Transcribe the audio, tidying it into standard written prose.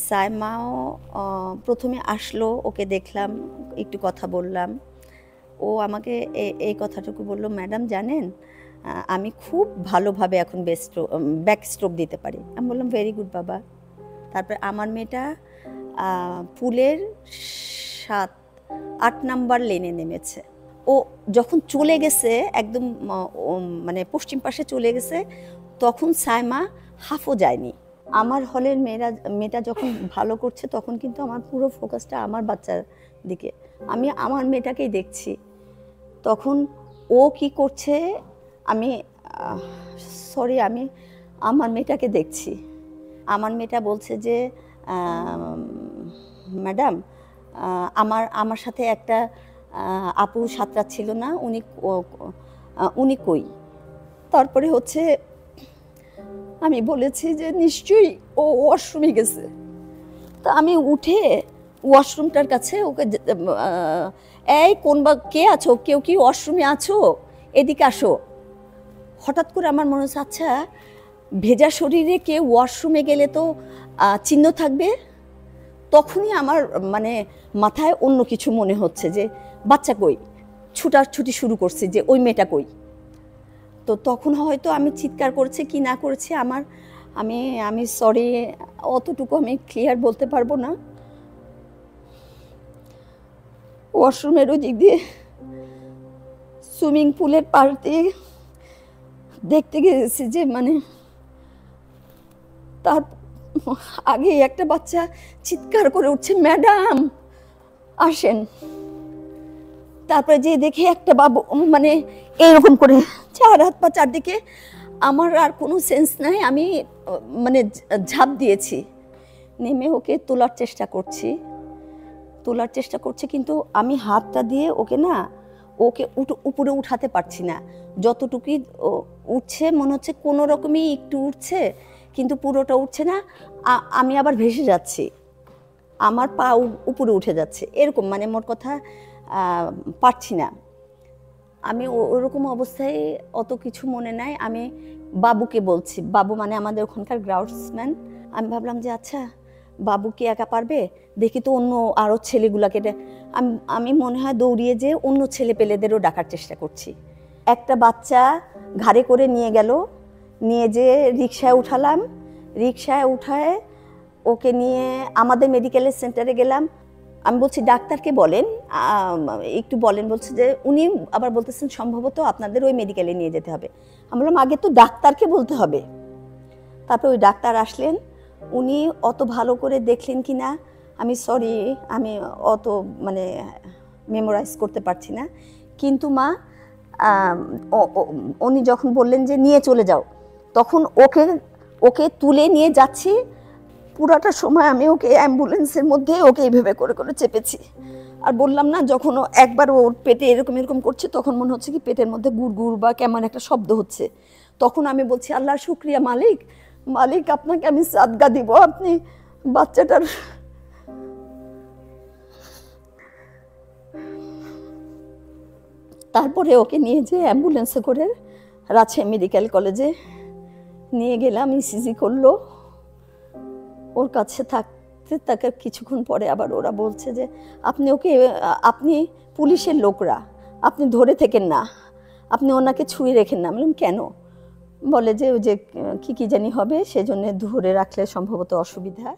সাইমাও প্রথমে আসলো, ওকে দেখলাম, একটু কথা বললাম। ও আমাকে এই কথাটুকু বলল, ম্যাডাম জানেন আমি খুব ভালোভাবে এখন ব্যাক স্ট্রোক দিতে পারি। আমি বললাম ভেরি গুড বাবা। তারপরে আমার মেয়েটা পুলের 7-8 নাম্বার লেনে নেমেছে। ও যখন চলে গেছে একদম মানে পশ্চিম পাশে চলে গেছে, তখন সাইমা হাফও যায়নি। আমার হলের মেয়েটা যখন ভালো করছে তখন কিন্তু আমার পুরো ফোকাসটা আমার বাচ্চার দিকে, আমি আমার মেয়েটাকেই দেখছি। তখন ও কি করছে আমি আমার মেয়েটাকে দেখছি। আমার মেয়েটা বলছে যে ম্যাডাম আমার সাথে একটা আপু সাঁতরাচ্ছিল না, উনি কই? তারপরে হচ্ছে আমি বলেছি যে নিশ্চয়ই ও ওয়াশরুমে গেছে। তা আমি উঠে ওয়াশরুমটার কাছে ওকে, এই কে আছো, কেউ কি ওয়াশরুমে আছো, এদিকে আসো। হঠাৎ করে আমার মনে হচ্ছে আচ্ছা ভেজা শরীরে কেউ ওয়াশরুমে গেলে তো চিহ্ন থাকবে। তখনই আমার মানে মাথায় অন্য কিছু মনে হচ্ছে যে বাচ্চা কই, ছুটাছুটি শুরু করছে যে ওই মেয়েটা কই। তো তখন হয়তো আমি চিৎকার করেছি কি না করেছি আমি সরি, অতটুকু আমি ক্লিয়ার বলতে পারবো না। ওয়াশরুমের ওই দিক দিয়ে সুইমিং পুলের পাড় দিয়ে দেখতে গেছি যে মানে তার আগে একটা বাচ্চা চিৎকার করে উঠছে, ম্যাডাম আসেন। তারপরে যে দেখে একটা বাবু মানে এরকম করে চার হাত পা চারদিকে, আমার আর কোনো সেন্স নাই, আমি মানে ঝাঁপ দিয়েছি, নেমে ওকে তোলার চেষ্টা করছি কিন্তু আমি হাতটা দিয়ে ওকে উপরে উঠাতে পারছি না। যতটুকুই উঠছে মনে হচ্ছে কোনো রকমই একটু উঠছে, কিন্তু পুরোটা উঠছে না। আমি আবার ভেসে যাচ্ছি, আমার পা উপরে উঠে যাচ্ছে, এরকম মানে মোট কথা পারছি না। আমি ওরকম অবস্থায় অত কিছু মনে নাই। আমি বাবুকে বলছি, বাবু মানে আমাদের ওখানকার গ্রাউন্ডসম্যান। আমি ভাবলাম যে আচ্ছা বাবু কি একা পারবে, দেখি তো অন্য আরও ছেলেগুলাকে। আমি মনে হয় দৌড়িয়ে যে অন্য ছেলে পেলেদেরও ডাকার চেষ্টা করছি। একটা বাচ্চা ঘাড়ে করে নিয়ে যে রিক্সায় উঠালাম, রিক্সায় উঠায় ওকে নিয়ে আমাদের মেডিকেলের সেন্টারে গেলাম। আমি বলছি ডাক্তারকে বলেন, একটু বলেন। বলছে যে উনি আবার বলতেছেন সম্ভবত আপনাদের ওই মেডিকেলে নিয়ে যেতে হবে। আমি বললাম আগে তো ডাক্তারকে বলতে হবে। তারপর ওই ডাক্তার আসলেন, উনি অত ভালো করে দেখলেন কি না আমি সরি, আমি অত মানে মেমোরাইজ করতে পারছি না। কিন্তু মা উনি যখন বললেন যে নিয়ে চলে যাও, তখন ওকে তুলে নিয়ে যাচ্ছি। পুরাটা সময় আমি ওকে অ্যাম্বুলেন্সের মধ্যে ওকে এইভাবে করে করে চেপেছি। আর বললাম না, যখন একবার ওর পেটে এরকম করছে তখন মনে হচ্ছে কি পেটের মধ্যে গুড় বা কেমন একটা শব্দ হচ্ছে। তখন আমি বলছি আল্লাহর শুকরিয়া মালিক, আপনাকে আমি সাদগা দিব, আপনি বাচ্চাটার। তারপরে ওকে নিয়ে যে অ্যাম্বুলেন্সে করে রাজশাহী মেডিকেল কলেজে নিয়ে গেলাম, ইসিজি করলো। ওর কাছে থাকতে তাকে কিছুক্ষণ পরে আবার ওরা বলছে যে আপনি পুলিশের লোকরা, আপনি ধরে থেকেন না, আপনি ওনাকে ছুঁয়ে রেখেন না। বললাম কেন? বলে যে ওই যে কি জানি হবে, সেজন্য ধরে রাখলে সম্ভবত অসুবিধা।